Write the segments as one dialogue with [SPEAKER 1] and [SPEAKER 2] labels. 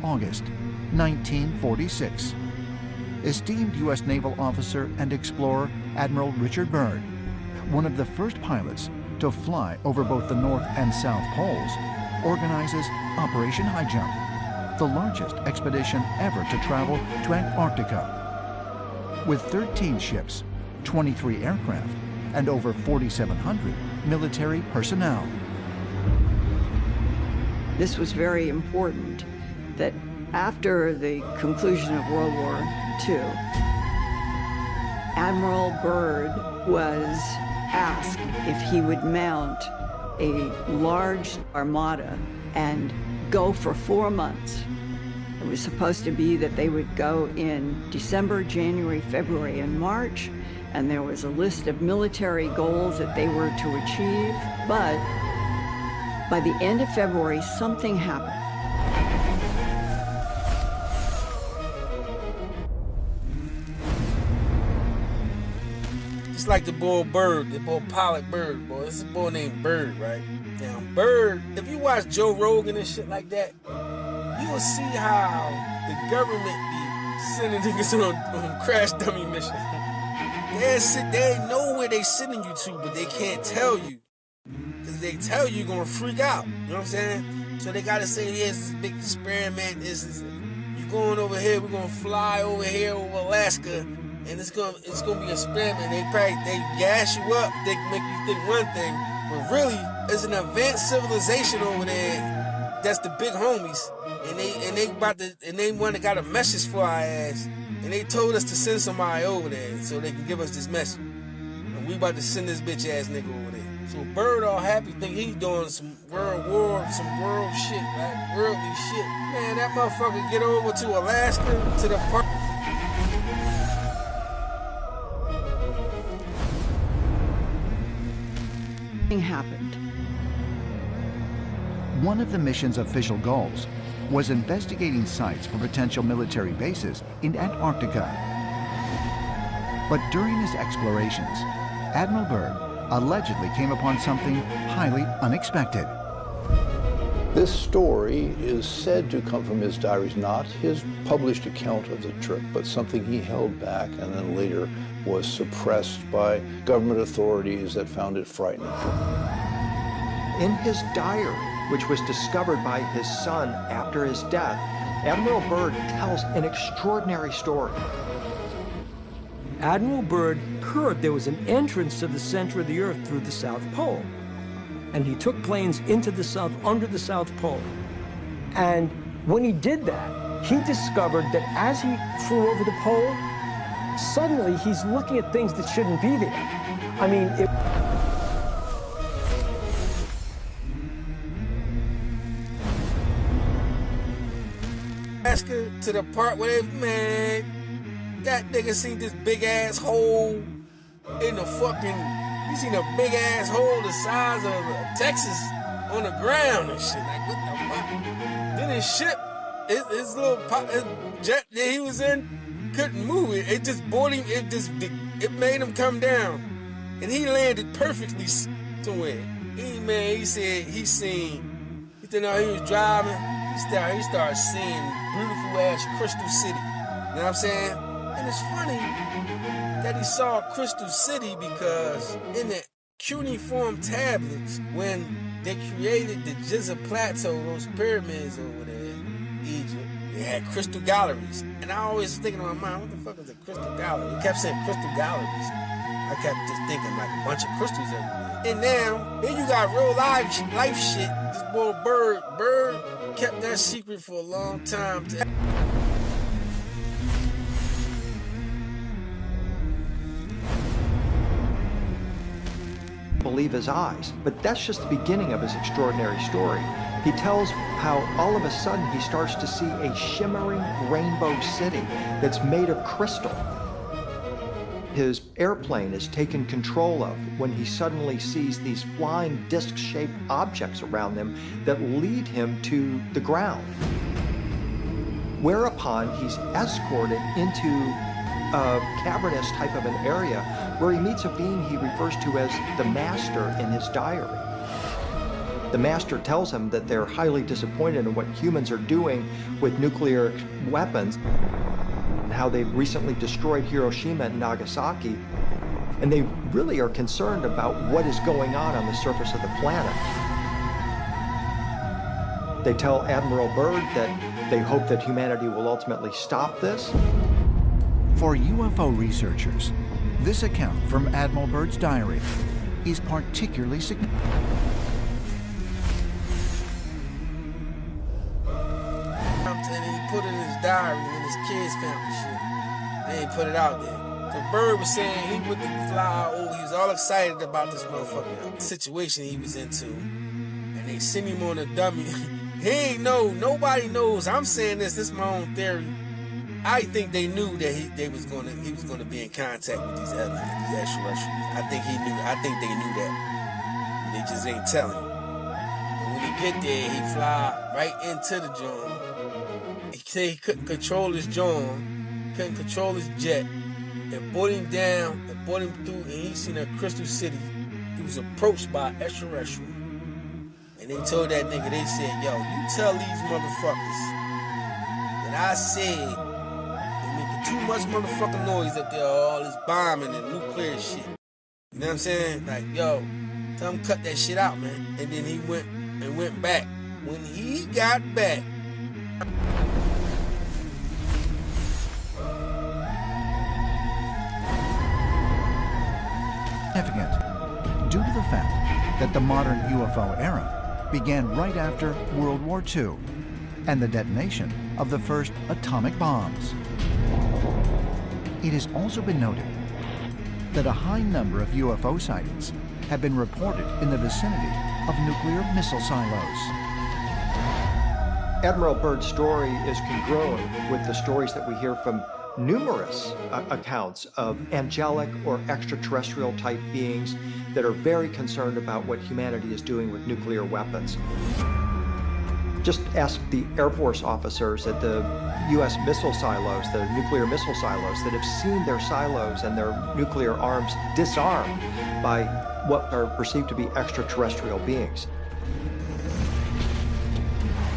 [SPEAKER 1] August, 1946. Esteemed U.S. naval officer and explorer Admiral Richard Byrd, one of the first pilots to fly over both the North and South Poles, organizes Operation Highjump, the largest expedition ever to travel to Antarctica. With 13 ships, 23 aircraft, and over 4,700 military personnel.
[SPEAKER 2] This was very important that after the conclusion of World War II, Admiral Byrd was asked if he would mount a large armada and go for 4 months. It was supposed to be that they would go in December, January, February, and March, and there was a list of military goals that they were to achieve, but by the end of February, something happened.
[SPEAKER 3] It's like the boy Byrd, the boy pilot Byrd, boy. It's a boy named Byrd, right? Now, Byrd, if you watch Joe Rogan and shit like that, you will see how the government be sending niggas on crash dummy missions. They know where they sending you to, but they can't tell you. Because they tell you, you're going to freak out. You know what I'm saying? So they got to say, here's this big experiment. You're going over here, we're going to fly over here over Alaska, and it's going to be an experiment. They gas you up, they make you think one thing, but really, it's an advanced civilization over there. That's the big homies. And they want to got a message for our ass. And they told us to send somebody over there so they can give us this message. And we about to send this bitch ass nigga over there. So Byrd all happy, think he's doing some world war, some world shit, right? Worldly shit. Man, that motherfucker get over to Alaska, to the park.
[SPEAKER 2] Something happened.
[SPEAKER 1] One of the mission's official goals was investigating sites for potential military bases in Antarctica. But during his explorations, Admiral Byrd allegedly came upon something highly unexpected.
[SPEAKER 4] This story is said to come from his diaries, not his published account of the trip, but something he held back and then later was suppressed by government authorities that found it frightening.
[SPEAKER 5] In his diary, which was discovered by his son after his death, Admiral Byrd tells an extraordinary story.
[SPEAKER 6] Admiral Byrd heard there was an entrance to the center of the Earth through the South Pole. And he took planes into the South, under the South Pole. And when he did that, he discovered that as he flew over the pole, suddenly he's looking at things that shouldn't be there. I mean,
[SPEAKER 3] Alaska to the part where man, that nigga seen this big ass hole in the fucking, you seen a big ass hole the size of Texas on the ground and shit. Like, what the fuck? Then his ship, his little his jet that he was in couldn't move it. It just brought him, it made him come down. And he landed perfectly somewhere. He said he seen, he said, no, he was driving. He started seeing beautiful ass Crystal City. You know what I'm saying? And it's funny that he saw Crystal City because in the cuneiform tablets, when they created the Giza Plateau, those pyramids over there in Egypt, they had crystal galleries. And I always was thinking in my mind, what the fuck is a crystal gallery? He kept saying crystal galleries. I kept just thinking like a bunch of crystals everywhere. And now, here you got real life shit. This boy Byrd kept that secret for a long time.
[SPEAKER 5] Believe his eyes, but that's just the beginning of his extraordinary story. He tells how all of a sudden he starts to see a shimmering rainbow city that's made of crystal. His airplane is taken control of when he suddenly sees these flying disc-shaped objects around them that lead him to the ground. Whereupon he's escorted into a cavernous type of an area where he meets a being he refers to as the Master in his diary. The master tells him that they're highly disappointed in what humans are doing with nuclear weapons and how they've recently destroyed Hiroshima and Nagasaki. And they really are concerned about what is going on the surface of the planet. They tell Admiral Byrd that they hope that humanity will ultimately stop this.
[SPEAKER 1] For UFO researchers, this account from Admiral Byrd's diary is particularly significant.
[SPEAKER 3] And he put it in his diary and his kids' family shit. They ain't put it out there. So Byrd was saying he went to fly over. He was all excited about this motherfucking situation he was into. And they sent him on a dummy. He ain't know. Nobody knows. I'm saying this is my own theory. I think they knew that he was gonna be in contact with these extraterrestrials. I think he knew. I think they knew that. They just ain't telling him. And when he get there, he fly right into the joint. He said he couldn't control his joint, couldn't control his jet. It brought him down, it brought him through, and he seen a crystal city. He was approached by an extraterrestrial. And they told that nigga, they said, yo, you tell these motherfuckers that I said they're making too much motherfucking noise up there, all this bombing and nuclear shit. You know what I'm saying? Like, yo, tell him cut that shit out, man. And then he went back. When he got back,
[SPEAKER 1] significant due to the fact that the modern UFO era began right after World War II and the detonation of the first atomic bombs. It has also been noted that a high number of UFO sightings have been reported in the vicinity of nuclear missile silos.
[SPEAKER 5] Admiral Byrd's story is congruent with the stories that we hear from numerous accounts of angelic or extraterrestrial type beings that are very concerned about what humanity is doing with nuclear weapons. Just ask the Air Force officers at the U.S. missile silos, the nuclear missile silos, that have seen their silos and their nuclear arms disarmed by what are perceived to be extraterrestrial beings.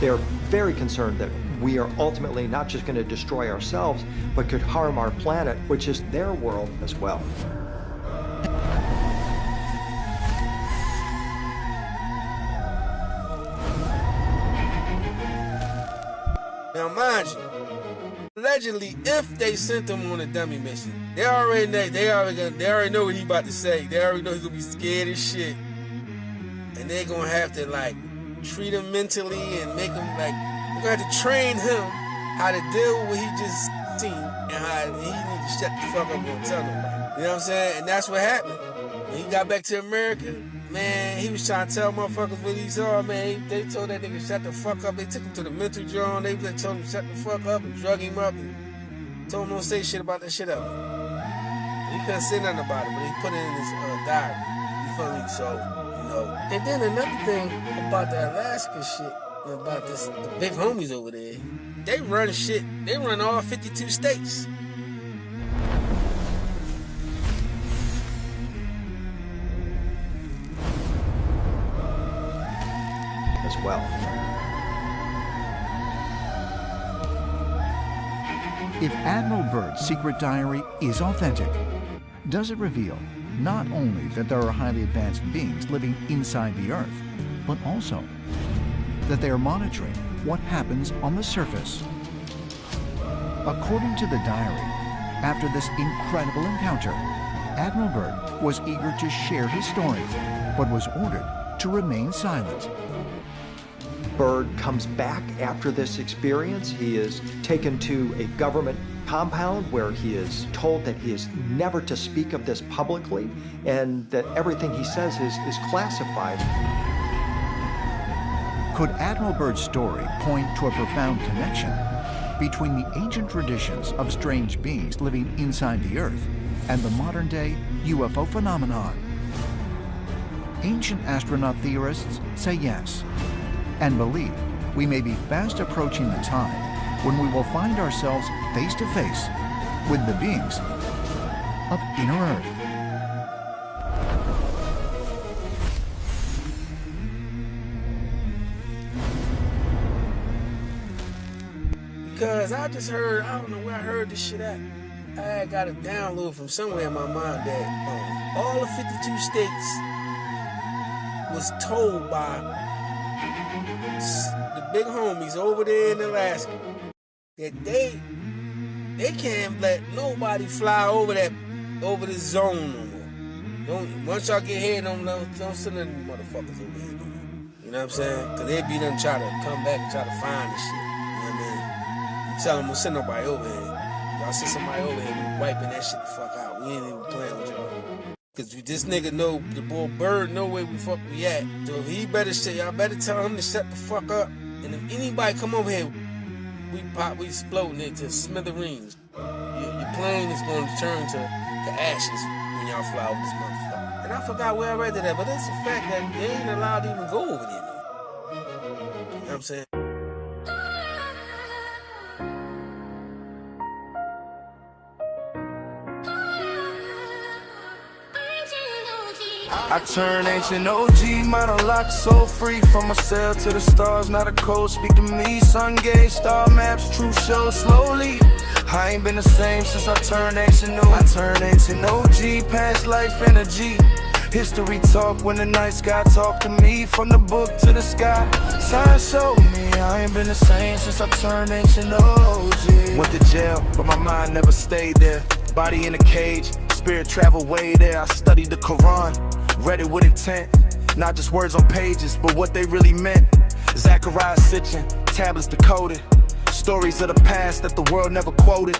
[SPEAKER 5] They're very concerned that we are ultimately not just going to destroy ourselves, but could harm our planet, which is their world as well.
[SPEAKER 3] now mind you, allegedly, if they sent him on a dummy mission, they already know what he about to say. They already know he's gonna be scared as shit, and they're gonna have to like treat him mentally and make him like. We're gonna have to train him how to deal with what he just seen and how he need to shut the fuck up and don't tell nobody. You know what I'm saying? And that's what happened. When he got back to America, man, he was trying to tell motherfuckers what he saw, man. They told that nigga shut the fuck up. They took him to the mental joint. They told him shut the fuck up and drug him up and told him don't say shit about that shit up. He couldn't say nothing about it, but he put it in his diary. You feel me? So, you know. And then another thing about the Alaska shit, about this, the big homies over there, they run shit. They run all 52 states.
[SPEAKER 5] As well.
[SPEAKER 1] If Admiral Byrd's secret diary is authentic, does it reveal not only that there are highly advanced beings living inside the Earth, but also that they are monitoring what happens on the surface? According to the diary, after this incredible encounter, Admiral Byrd was eager to share his story, but was ordered to remain silent.
[SPEAKER 5] Byrd comes back after this experience. He is taken to a government compound where he is told that he is never to speak of this publicly and that everything he says is classified.
[SPEAKER 1] Could Admiral Byrd's story point to a profound connection between the ancient traditions of strange beings living inside the Earth and the modern-day UFO phenomenon? Ancient astronaut theorists say yes, and believe we may be fast approaching the time when we will find ourselves face to face with the beings of inner Earth.
[SPEAKER 3] because I just heard, I don't know where I heard this shit at. I got a download from somewhere in my mind that all the 52 states was told by the big homies over there in Alaska that they can't let nobody fly over this zone no more. Once y'all get here, don't send any motherfuckers over here no more. You know what I'm saying? Because they'd be done try to come back and try to find this shit. You know what I mean? You tell them we'll send nobody over here. Y'all send somebody over here, we wiping that shit the fuck out. We ain't even playing with y'all. Because this nigga know, the boy Byrd know where we fuck we at. So he better shit, y'all better tell him to shut the fuck up. And if anybody come over here, we exploding into smithereens. Your plane is going to turn to ashes when y'all fly over this motherfucker. And I forgot where I read that, but it's a fact that they ain't allowed to even go over there no. You know what I'm saying?
[SPEAKER 7] I turn ancient OG, monologue, so free from a cell to the stars, not a code, speak to me, sun gauge, star maps, true show slowly. I ain't been the same since I turned ancient OG. I turned ancient OG, past life energy. History talk when the night sky talk to me, from the book to the sky. Signs show me I ain't been the same since I turned ancient OG. Went to jail, but my mind never stayed there. Body in a cage, spirit travel way there. I studied the Quran, read it with intent, not just words on pages, but what they really meant. Zechariah Sitchin, tablets decoded, stories of the past that the world never quoted.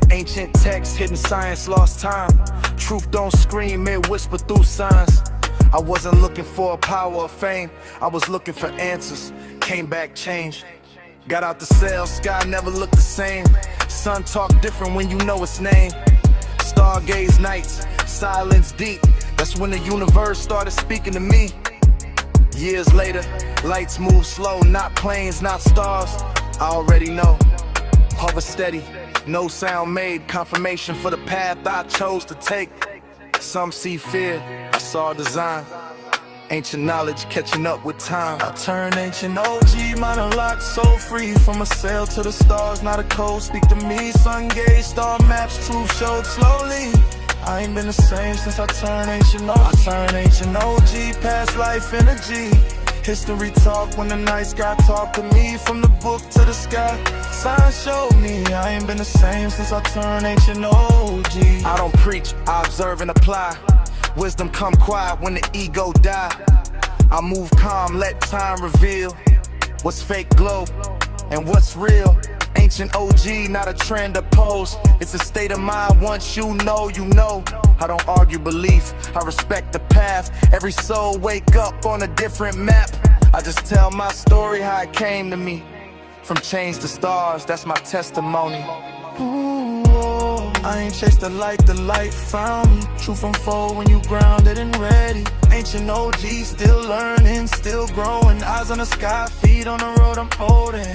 [SPEAKER 7] Ancient texts, hidden science, lost time. Truth don't scream, it whisper through signs. I wasn't looking for power or fame, I was looking for answers. Came back changed. Got out the cell, sky never looked the same. Sun talk different when you know its name. Stargaze nights, silence deep. That's when the universe started speaking to me. Years later, lights move slow, not planes, not stars. I already know. Hover steady, no sound made, confirmation for the path I chose to take. Some see fear, I saw design. Ancient knowledge catching up with time. I turn ancient OG, monologue, so free from a sail to the stars, not a code, speak to me, sun gauge, star maps, truth showed slowly. I ain't been the same since I turned ancient OG. I turned ancient OG, past life energy. History talk when the night sky talk to me, from the book to the sky. Signs show me I ain't been the same since I turned ancient OG. I don't preach, I observe and apply. Wisdom come quiet when the ego die. I move calm, let time reveal what's fake glow and what's real. Ancient OG, not a trend or pose. It's a state of mind, once you know, you know. I don't argue belief, I respect the path. Every soul wake up on a different map. I just tell my story how it came to me. From chains to stars, that's my testimony. Ooh, oh, I ain't chased the light found me. Truth unfold when you grounded and ready. Ancient OG, still learning, still growing. Eyes on the sky, feet on the road I'm holding.